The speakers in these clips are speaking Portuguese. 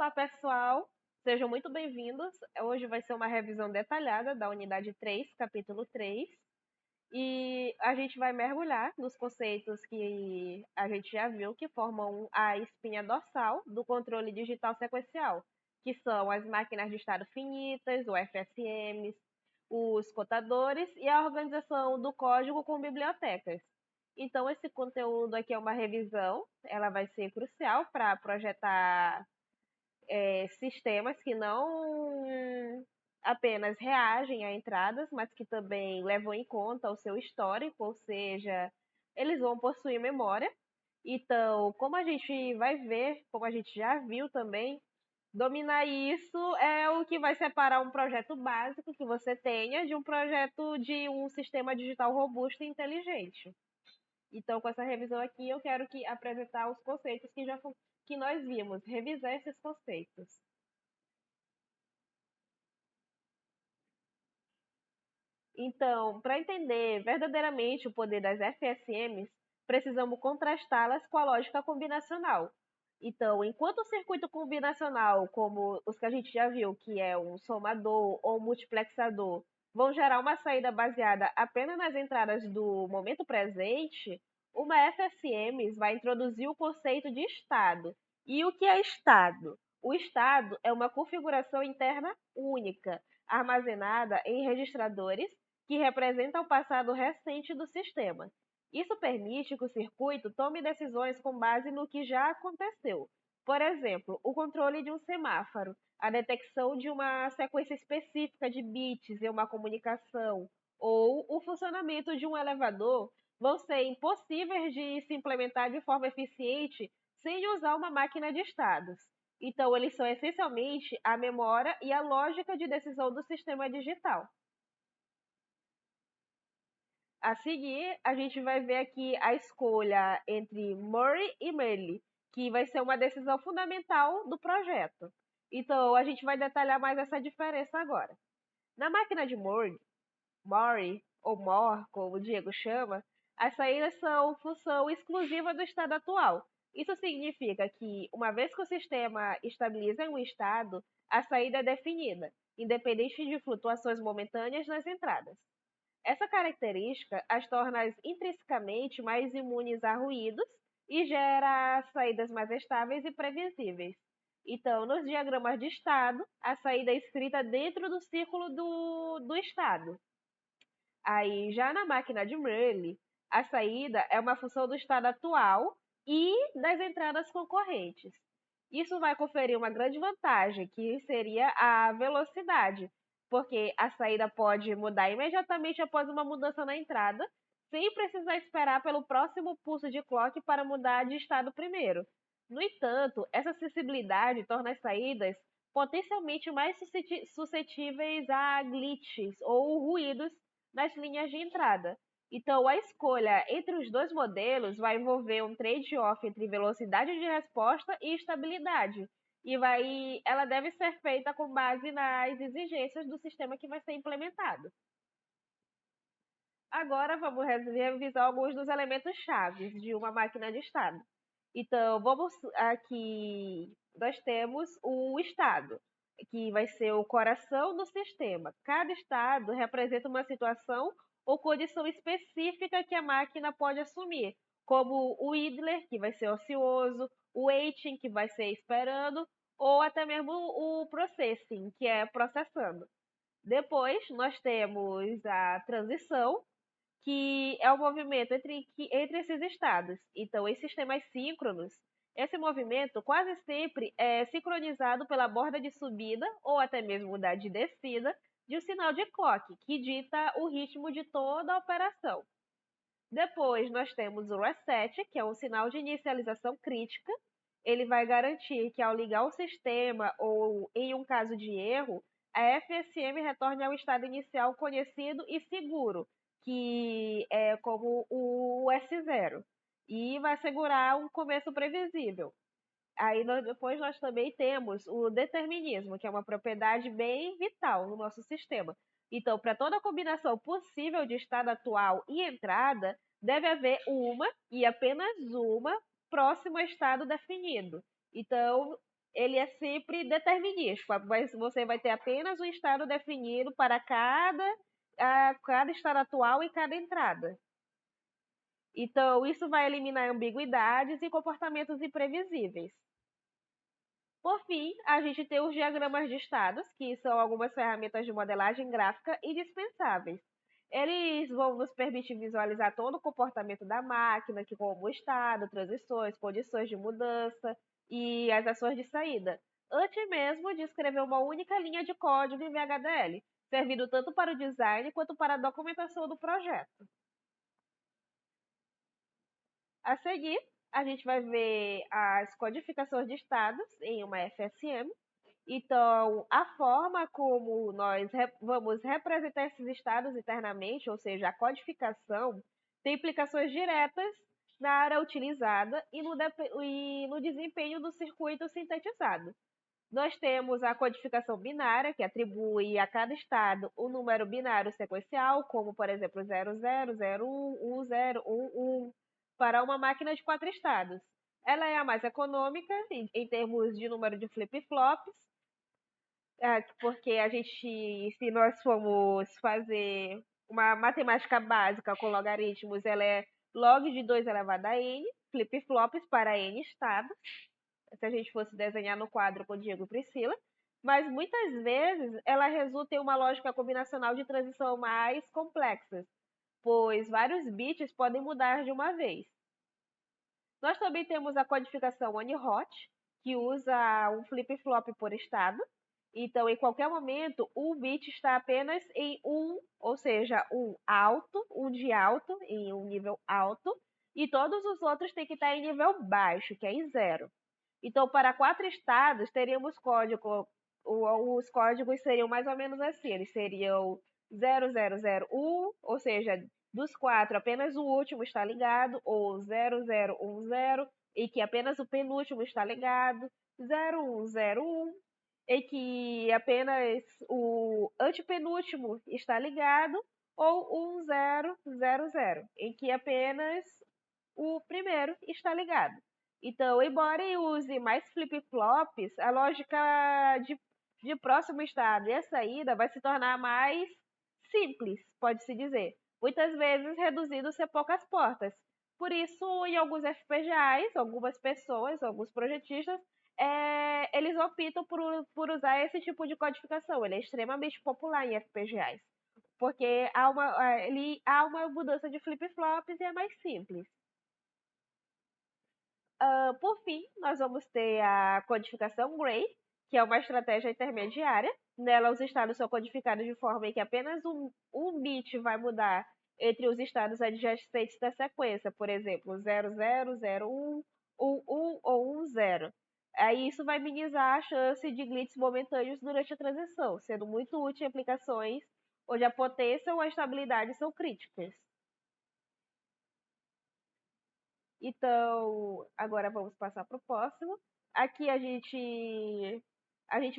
Olá, pessoal! Sejam muito bem-vindos. Hoje vai ser uma revisão detalhada da unidade 3, capítulo 3. E a gente vai mergulhar nos conceitos que a gente já viu que formam a espinha dorsal do controle digital sequencial, que são as máquinas de estado finitas, o FSMs, os cotadores e a organização do código com bibliotecas. Então, esse conteúdo aqui é uma revisão, ela vai ser crucial para projetar sistemas que não apenas reagem a entradas, mas que também levam em conta o seu histórico, ou seja, eles vão possuir memória. Então, como a gente vai ver, como a gente já viu também, dominar isso é o que vai separar um projeto básico que você tenha de um projeto de um sistema digital robusto e inteligente. Então, com essa revisão aqui, eu quero apresentar os conceitos que nós vimos, revisar esses conceitos. Então, para entender verdadeiramente o poder das FSMs, precisamos contrastá-las com a lógica combinacional. Então, enquanto o circuito combinacional, como os que a gente já viu, que é um somador ou um multiplexador, vão gerar uma saída baseada apenas nas entradas do momento presente, uma FSM vai introduzir o conceito de estado. E o que é estado? O estado é uma configuração interna única, armazenada em registradores que representa o passado recente do sistema. Isso permite que o circuito tome decisões com base no que já aconteceu. Por exemplo, o controle de um semáforo, a detecção de uma sequência específica de bits em uma comunicação, ou o funcionamento de um elevador vão ser impossíveis de se implementar de forma eficiente sem usar uma máquina de estados. Então, eles são essencialmente a memória e a lógica de decisão do sistema digital. A seguir, a gente vai ver aqui a escolha entre Murray e Merle, que vai ser uma decisão fundamental do projeto. Então, a gente vai detalhar mais essa diferença agora. Na máquina de Murray, ou Moore, como o Diego chama, as saídas são função exclusiva do estado atual. Isso significa que, uma vez que o sistema estabiliza um estado, a saída é definida, independente de flutuações momentâneas nas entradas. Essa característica as torna intrinsecamente mais imunes a ruídos e gera saídas mais estáveis e previsíveis. Então, nos diagramas de estado, a saída é escrita dentro do círculo do estado. Aí, já na máquina de Merle, a saída é uma função do estado atual e das entradas concorrentes. Isso vai conferir uma grande vantagem, que seria a velocidade, porque a saída pode mudar imediatamente após uma mudança na entrada, sem precisar esperar pelo próximo pulso de clock para mudar de estado primeiro. No entanto, essa acessibilidade torna as saídas potencialmente mais suscetíveis a glitches ou ruídos nas linhas de entrada. Então, a escolha entre os dois modelos vai envolver um trade-off entre velocidade de resposta e estabilidade. Ela deve ser feita com base nas exigências do sistema que vai ser implementado. Agora vamos revisar alguns dos elementos chaves de uma máquina de estado. Então, vamos aqui, nós temos o estado, que vai ser o coração do sistema. Cada estado representa uma situação ou condição específica que a máquina pode assumir, como o idler, que vai ser ocioso, o waiting, que vai ser esperando, ou até mesmo o processing, que é processando. Depois, nós temos a transição, que é o movimento entre esses estados. Então, em sistemas síncronos, esse movimento quase sempre é sincronizado pela borda de subida ou até mesmo da de descida de um sinal de clock, que dita o ritmo de toda a operação. Depois, nós temos o reset, que é um sinal de inicialização crítica. Ele vai garantir que, ao ligar o sistema ou em um caso de erro, a FSM retorne ao estado inicial conhecido e seguro, que é como o S0, e vai assegurar um começo previsível. Aí depois nós também temos o determinismo, que é uma propriedade bem vital no nosso sistema. Então, para toda combinação possível de estado atual e entrada, deve haver uma e apenas uma próximo estado definido. Então, ele é sempre determinístico, mas você vai ter apenas um estado definido para cada estado atual e cada entrada. Então, isso vai eliminar ambiguidades e comportamentos imprevisíveis. Por fim, a gente tem os diagramas de estados, que são algumas ferramentas de modelagem gráfica indispensáveis. Eles vão nos permitir visualizar todo o comportamento da máquina, que como o estado, transições, condições de mudança e as ações de saída, antes mesmo de escrever uma única linha de código em VHDL, servindo tanto para o design quanto para a documentação do projeto. A seguir, a gente vai ver as codificações de estados em uma FSM. Então, a forma como nós vamos representar esses estados internamente, ou seja, a codificação, tem implicações diretas na área utilizada e no desempenho do circuito sintetizado. Nós temos a codificação binária, que atribui a cada estado um número binário sequencial, como, por exemplo, 00, 01, 10, 11, para uma máquina de 4 estados. Ela é a mais econômica em termos de número de flip-flops, porque se nós formos fazer uma matemática básica com logaritmos, ela é log de 2 elevado a n, flip-flops para n estados, se a gente fosse desenhar no quadro com Diego e Priscila, mas muitas vezes ela resulta em uma lógica combinacional de transição mais complexa, pois vários bits podem mudar de uma vez. Nós também temos a codificação on-hot, que usa um flip-flop por estado. Então, em qualquer momento, o bit está apenas em ou seja, um de alto, em um nível alto, e todos os outros têm que estar em nível baixo, que é em 0. Então, para 4 estados, teríamos os códigos seriam mais ou menos assim, eles seriam 0001, ou seja, dos 4 apenas o último está ligado, ou 0010, em que apenas o penúltimo está ligado, 0101, em que apenas o antepenúltimo está ligado, ou 1000, em que apenas o primeiro está ligado. Então, embora eu use mais flip-flops, a lógica de próximo estado e a saída vai se tornar mais simples, pode-se dizer. Muitas vezes reduzindo-se a poucas portas. Por isso, em alguns FPGAs, algumas pessoas, alguns projetistas, eles optam por usar esse tipo de codificação. Ele é extremamente popular em FPGAs, porque há uma mudança de flip-flops e é mais simples. Por fim, nós vamos ter a codificação Gray, que é uma estratégia intermediária. Nela, os estados são codificados de forma em que apenas um bit vai mudar entre os estados adjacentes da sequência, por exemplo, 00, 01, 11 ou 10. Aí isso vai minimizar a chance de glitches momentâneos durante a transição, sendo muito útil em aplicações onde a potência ou a estabilidade são críticas. Então, agora vamos passar para o próximo. Aqui a gente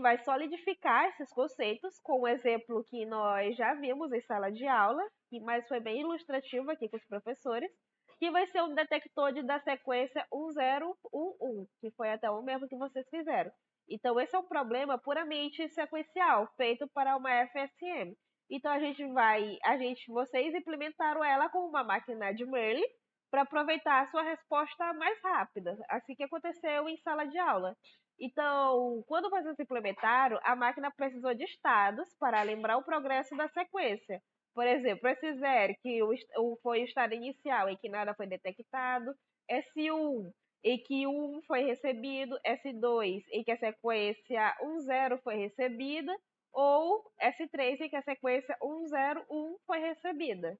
vai solidificar esses conceitos com um exemplo que nós já vimos em sala de aula, mas foi bem ilustrativo aqui com os professores, que vai ser um detector da sequência 1011, que foi até o mesmo que vocês fizeram. Então, esse é um problema puramente sequencial, feito para uma FSM. Então, vocês implementaram ela com uma máquina de Merle, para aproveitar a sua resposta mais rápida, assim que aconteceu em sala de aula. Então, quando vocês implementaram, a máquina precisou de estados para lembrar o progresso da sequência. Por exemplo, S0, que foi o estado inicial em que nada foi detectado, S1, em que 1 foi recebido, S2, em que a sequência 10 foi recebida, ou S3, em que a sequência 101 foi recebida.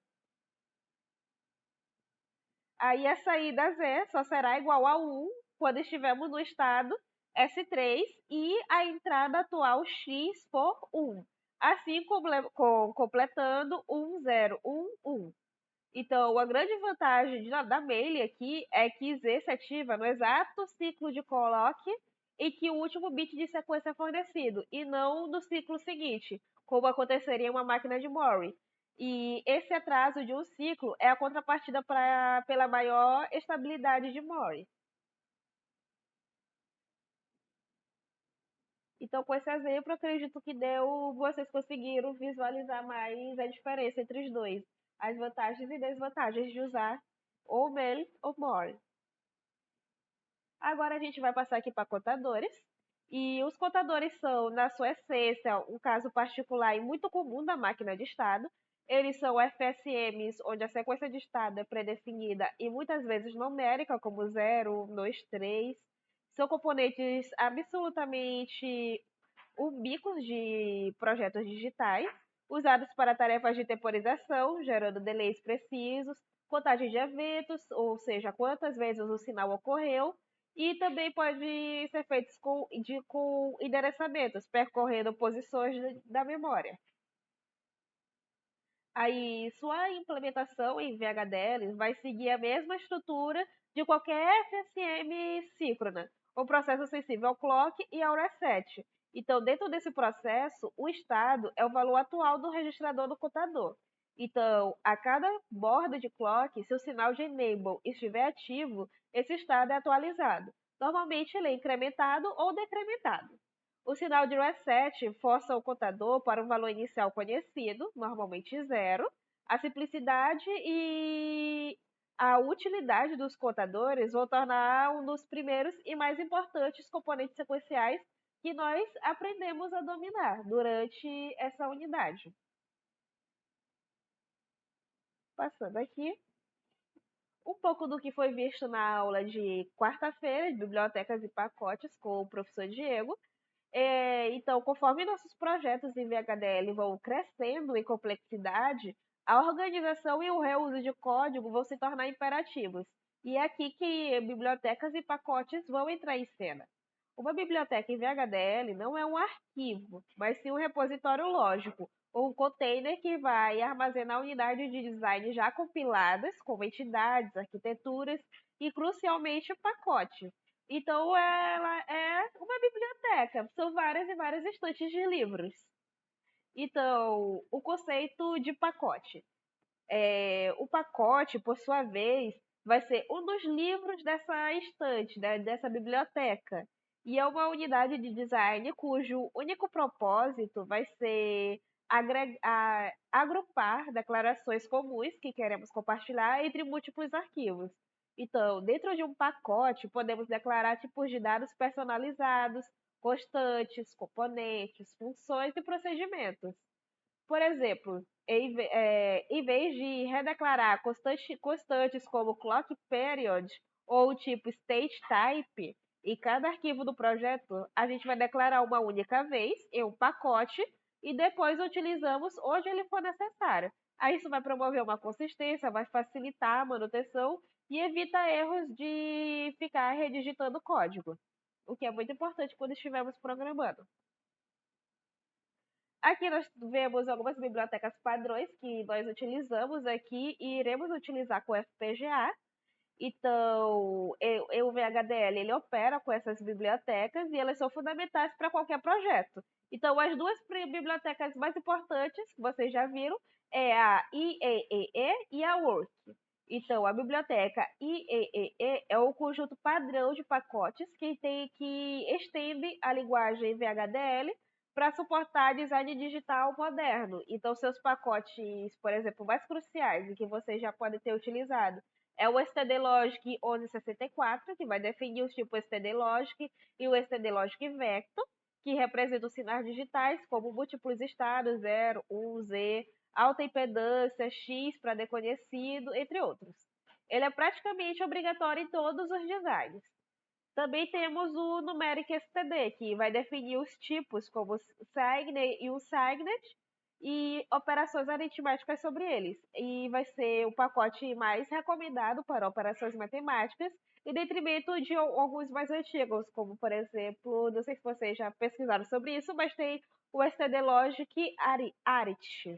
Aí a saída Z só será igual a 1 quando estivermos no estado S3 e a entrada atual X por 1. Assim completando 1011. Então, a grande vantagem da Meili aqui é que Z se ativa no exato ciclo de clock em que o último bit de sequência é fornecido, e não no ciclo seguinte, como aconteceria em uma máquina de Mori. E esse atraso de um ciclo é a contrapartida pela maior estabilidade de Mori. Então, com esse exemplo, eu acredito que vocês conseguiram visualizar mais a diferença entre os dois, as vantagens e desvantagens de usar ou Mail ou More. Agora a gente vai passar aqui para contadores. E os contadores são, na sua essência, um caso particular e muito comum da máquina de estado. Eles são FSMs, onde a sequência de estado é predefinida e muitas vezes numérica, como 0, 1, 2, 3. São componentes absolutamente ubíquos de projetos digitais, usados para tarefas de temporização, gerando delays precisos, contagem de eventos, ou seja, quantas vezes o sinal ocorreu, e também pode ser feito com endereçamentos, percorrendo posições da memória. Aí, sua implementação em VHDL vai seguir a mesma estrutura de qualquer FSM síncrona, o processo sensível ao clock e ao reset. Então, dentro desse processo, o estado é o valor atual do registrador do computador. Então, a cada borda de clock, se o sinal de enable estiver ativo, esse estado é atualizado. Normalmente, ele é incrementado ou decrementado. O sinal de reset força o contador para um valor inicial conhecido, normalmente zero. A simplicidade e a utilidade dos contadores vão tornar um dos primeiros e mais importantes componentes sequenciais que nós aprendemos a dominar durante essa unidade. Passando aqui, um pouco do que foi visto na aula de quarta-feira, de bibliotecas e pacotes, com o professor Diego. Então, conforme nossos projetos em VHDL vão crescendo em complexidade, a organização e o reuso de código vão se tornar imperativos. E é aqui que bibliotecas e pacotes vão entrar em cena. Uma biblioteca em VHDL não é um arquivo, mas sim um repositório lógico, ou um container que vai armazenar unidades de design já compiladas, como entidades, arquiteturas e, crucialmente, pacotes. Então, ela é uma biblioteca. São várias e várias estantes de livros. Então, o conceito de pacote. O pacote, por sua vez, vai ser um dos livros dessa estante, dessa biblioteca. E é uma unidade de design cujo único propósito vai ser agrupar declarações comuns que queremos compartilhar entre múltiplos arquivos. Então, dentro de um pacote, podemos declarar tipos de dados personalizados, constantes, componentes, funções e procedimentos. Por exemplo, em vez de redeclarar constantes como clock period ou tipo state type, em cada arquivo do projeto, a gente vai declarar uma única vez em um pacote e depois utilizamos onde ele for necessário. Aí isso vai promover uma consistência, vai facilitar a manutenção e evita erros de ficar redigitando código, o que é muito importante quando estivermos programando. Aqui nós vemos algumas bibliotecas padrões que nós utilizamos aqui e iremos utilizar com o FPGA. Então, o VHDL ele opera com essas bibliotecas e elas são fundamentais para qualquer projeto. Então, as duas bibliotecas mais importantes, que vocês já viram, é a IEEE e a Work. Então, a biblioteca IEEE é o conjunto padrão de pacotes que estende a linguagem VHDL para suportar design digital moderno. Então, seus pacotes, por exemplo, mais cruciais e que vocês já podem ter utilizado é o STD Logic 1164, que vai definir os tipos STD Logic, e o STD Logic Vector, que representa os sinais digitais como múltiplos estados, 0, 1, Z, alta impedância, X para desconhecido, entre outros. Ele é praticamente obrigatório em todos os designs. Também temos o Numeric STD, que vai definir os tipos como o Signet e o Signet e operações aritméticas sobre eles. E vai ser o pacote mais recomendado para operações matemáticas, em detrimento de alguns mais antigos, como, por exemplo, não sei se vocês já pesquisaram sobre isso, mas tem o STD Logic Arit.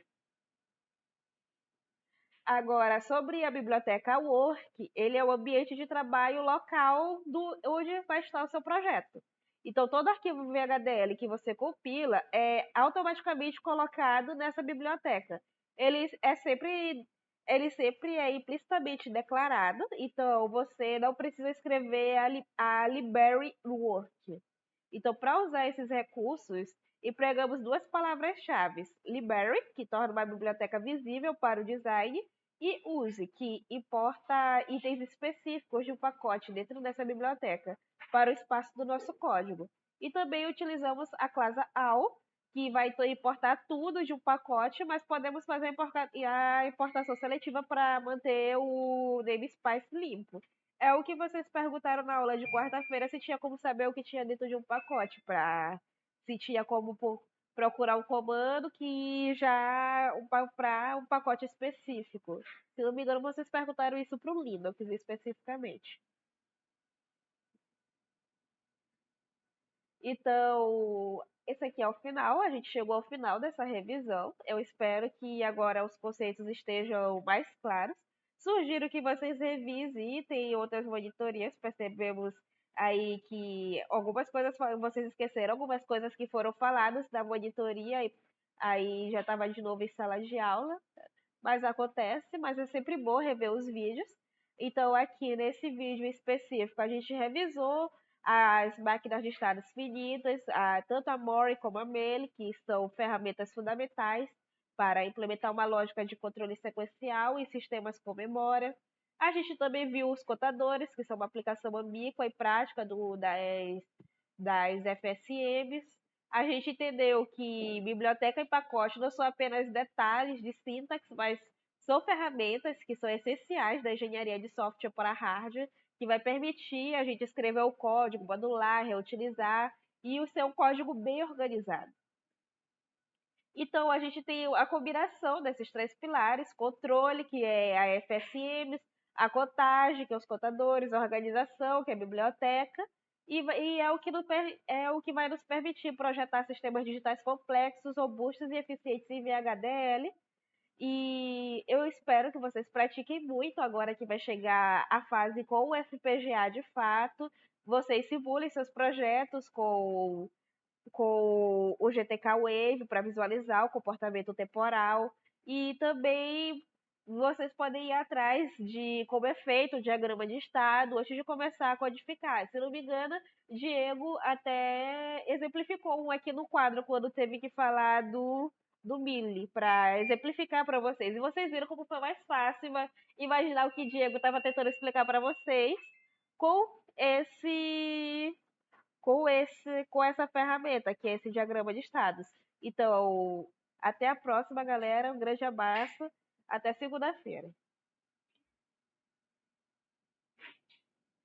Agora, sobre a biblioteca Work, ele é o ambiente de trabalho local onde vai estar o seu projeto. Então, todo arquivo VHDL que você compila é automaticamente colocado nessa biblioteca. Ele sempre é implicitamente declarado, então você não precisa escrever a library work. Então, para usar esses recursos, empregamos duas palavras-chave: library, que torna uma biblioteca visível para o design, e use, que importa itens específicos de um pacote dentro dessa biblioteca para o espaço do nosso código. E também utilizamos a classe all, que vai importar tudo de um pacote, mas podemos fazer a importação seletiva para manter o namespace limpo. É o que vocês perguntaram na aula de quarta-feira, se tinha como saber o que tinha dentro de um pacote, se tinha como procurar um comando que já para um pacote específico. Se não me engano, vocês perguntaram isso para o Linux especificamente. Então, esse aqui é o final. A gente chegou ao final dessa revisão. Eu espero que agora os conceitos estejam mais claros. Sugiro que vocês revisitem outras monitorias. Percebemos aí que algumas coisas vocês esqueceram, algumas coisas que foram faladas da monitoria, e aí já estava de novo em sala de aula. Mas acontece, mas é sempre bom rever os vídeos. Então, aqui nesse vídeo específico, a gente revisou as máquinas de estados finitas, tanto a Mori como a Melee, que são ferramentas fundamentais para implementar uma lógica de controle sequencial em sistemas com memória. A gente também viu os contadores, que são uma aplicação ambíqua e prática das FSMs. A gente entendeu que biblioteca e pacote não são apenas detalhes de sintaxe, mas são ferramentas que são essenciais da engenharia de software para hardware, que vai permitir a gente escrever o código, modular, reutilizar e o seu código bem organizado. Então, a gente tem a combinação desses três pilares: controle, que é a FSM, a contagem, que é os contadores, a organização, que é a biblioteca, e é o que vai nos permitir projetar sistemas digitais complexos, robustos e eficientes em VHDL. E eu espero que vocês pratiquem muito agora que vai chegar a fase com o FPGA de fato. Vocês simulem seus projetos com o GTK Wave para visualizar o comportamento temporal, e também vocês podem ir atrás de como é feito o diagrama de estado antes de começar a codificar. Se não me engano, Diego até exemplificou um aqui no quadro quando teve que falar do Mili para exemplificar para vocês. E vocês viram como foi mais fácil imaginar o que Diego estava tentando explicar para vocês com esse com essa ferramenta, que é esse diagrama de estados. Então, até a próxima, galera. Um grande abraço. Até segunda-feira.